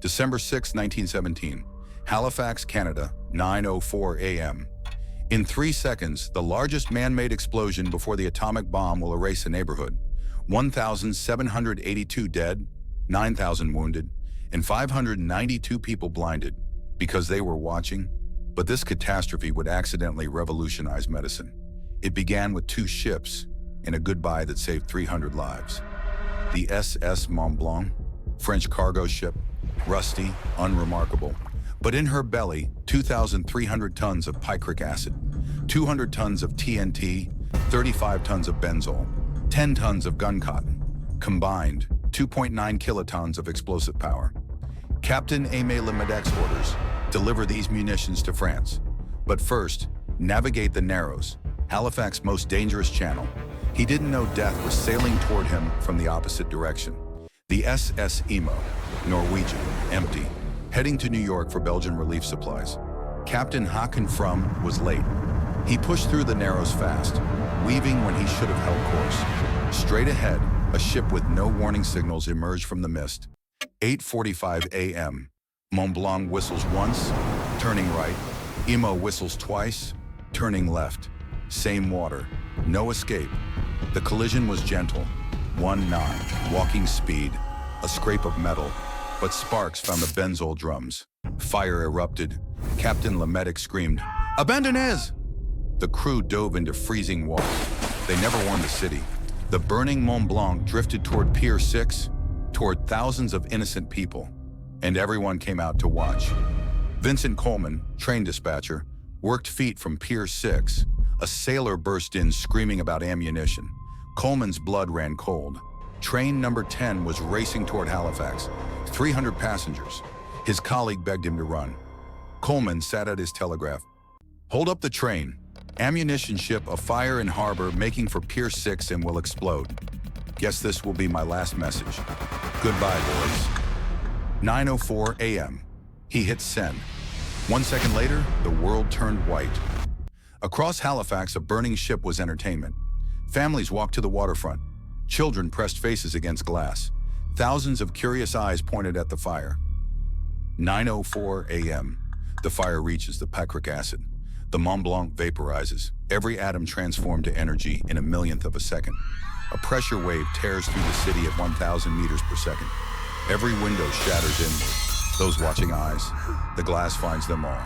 December 6, 1917, Halifax, Canada, 9:04 a.m. In 3 seconds, the largest man-made explosion before the atomic bomb will erase a neighborhood. 1,782 dead, 9,000 wounded, and 592 people blinded because they were watching. But this catastrophe would accidentally revolutionize medicine. It began with 2 ships and a goodbye that saved 300 lives. The SS Mont-Blanc, French cargo ship, rusty, unremarkable. But in her belly, 2,300 tons of picric acid, 200 tons of TNT, 35 tons of benzol, 10 tons of gun cotton, combined 2.9 kilotons of explosive power. Captain Aimé Lemedec's orders: deliver these munitions to France. But first, navigate the Narrows, Halifax's most dangerous channel. He didn't know death was sailing toward him from the opposite direction. The SS Imo, Norwegian, empty, heading to New York for Belgian relief supplies. Captain Håkon From was late. He pushed through the Narrows fast, weaving when he should have held course. Straight ahead, a ship with no warning signals emerged from the mist. 8:45 a.m. Mont-Blanc whistles once, turning right. Imo whistles twice, turning left. Same water, no escape. The collision was gentle, 1 knot, walking speed, a scrape of metal, but sparks found the benzol drums. Fire erupted. Captain Lemedec screamed, "Abandonnez!" The crew dove into freezing water. They never warned the city. The burning Mont Blanc drifted toward Pier 6, toward thousands of innocent people, and everyone came out to watch. Vincent Coleman, train dispatcher, worked feet from Pier 6. A sailor burst in screaming about ammunition. Coleman's blood ran cold. Train number 10 was racing toward Halifax, 300 passengers. His colleague begged him to run. Coleman sat at his telegraph. "Hold up the train. Ammunition ship afire in harbor making for Pier 6 and will explode. Guess this will be my last message. Goodbye, boys." 9:04 a.m. He hit send. 1 second later, the world turned white. Across Halifax, a burning ship was entertainment. Families walked to the waterfront. Children pressed faces against glass. Thousands of curious eyes pointed at the fire. 9:04 a.m. The fire reaches the picric acid. The Mont Blanc vaporizes, every atom transformed to energy in a millionth of a second. A pressure wave tears through the city at 1,000 meters per second. Every window shatters inward. Those watching eyes, the glass finds them all.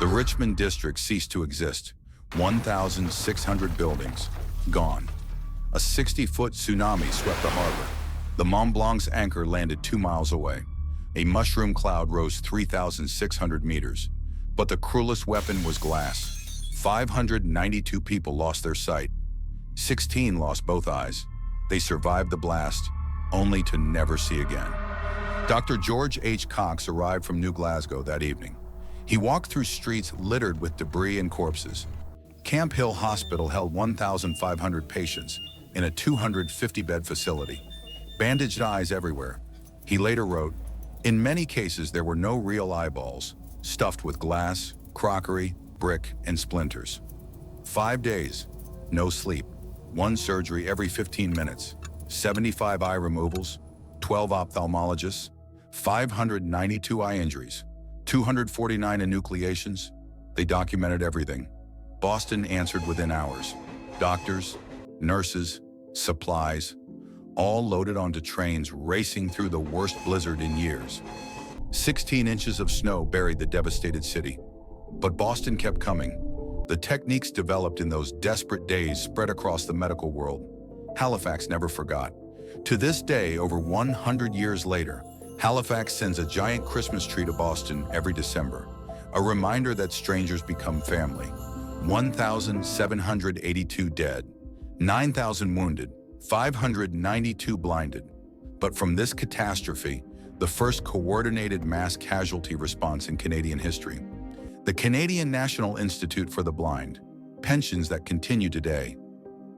The Richmond district ceased to exist. 1,600 buildings, gone. A 60-foot tsunami swept the harbor. The Mont Blanc's anchor landed 2 miles away. A mushroom cloud rose 3,600 meters. But the cruelest weapon was glass. 592 people lost their sight. 16 lost both eyes. They survived the blast, only to never see again. Dr. George H. Cox arrived from New Glasgow that evening. He walked through streets littered with debris and corpses. Camp Hill Hospital held 1,500 patients in a 250-bed facility. Bandaged eyes everywhere. He later wrote, "In many cases there were no real eyeballs, stuffed with glass, crockery, brick, and splinters. 5 days, no sleep, 1 surgery every 15 minutes, 75 eye removals, 12 ophthalmologists, 592 eye injuries, 249 enucleations." They documented everything. Boston answered within hours. Doctors, nurses, supplies, all loaded onto trains racing through the worst blizzard in years. 16 inches of snow buried the devastated city. But Boston kept coming. The techniques developed in those desperate days spread across the medical world. Halifax never forgot. To this day, over 100 years later, Halifax sends a giant Christmas tree to Boston every December, a reminder that strangers become family. 1,782 dead, 9,000 wounded, 592 blinded. But from this catastrophe, the first coordinated mass casualty response in Canadian history. The Canadian National Institute for the Blind, pensions that continue today,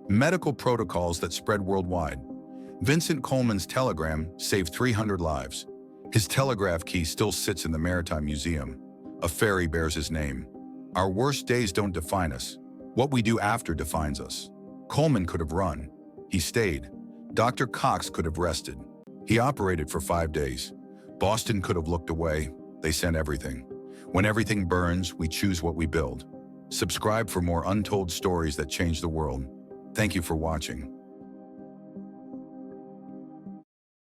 medical protocols that spread worldwide. Vincent Coleman's telegram saved 300 lives. His telegraph key still sits in the Maritime Museum. A ferry bears his name. Our worst days don't define us. What we do after defines us. Coleman could have run. He stayed. Dr. Cox could have rested. He operated for 5 days. Boston could have looked away. They sent everything. When everything burns, we choose what we build. Subscribe for more untold stories that change the world. Thank you for watching.